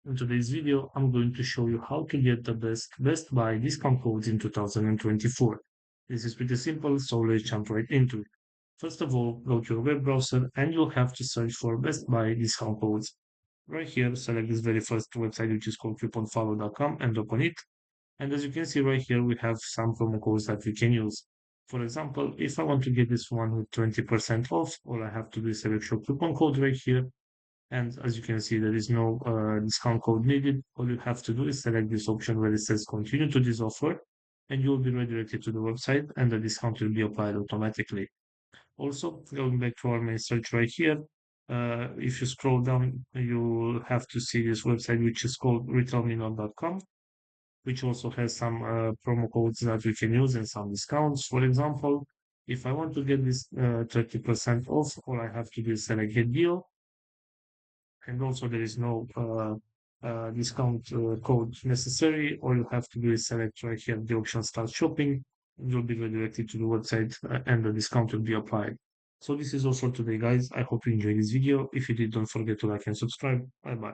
In today's video, I'm going to show you how to get the Best Buy discount codes in 2024. This is pretty simple, so let's jump right into it. First of all, go to your web browser and you'll have to search for Best Buy discount codes. Right here, select this very first website, which is called couponfollow.com, and open it. And as you can see right here, we have some promo codes that we can use. For example, if I want to get this one with 20% off, all I have to do is select your coupon code right here, and as you can see, there is no discount code needed. All you have to do is select this option where it says continue to this offer, and you'll be redirected to the website and the discount will be applied automatically. Also, going back to our main search right here, if you scroll down, you'll have to see this website, which is called retailminot.com, which also has some promo codes that we can use and some discounts. For example, if I want to get this 30% off, all I have to do is select get deal, and also there is no discount code necessary. All you have to do is select right here the option start shopping, and you'll be redirected to the website and the discount will be applied. So this is all for today, guys. I hope you enjoyed this video. If you did, don't forget to like and subscribe. Bye bye.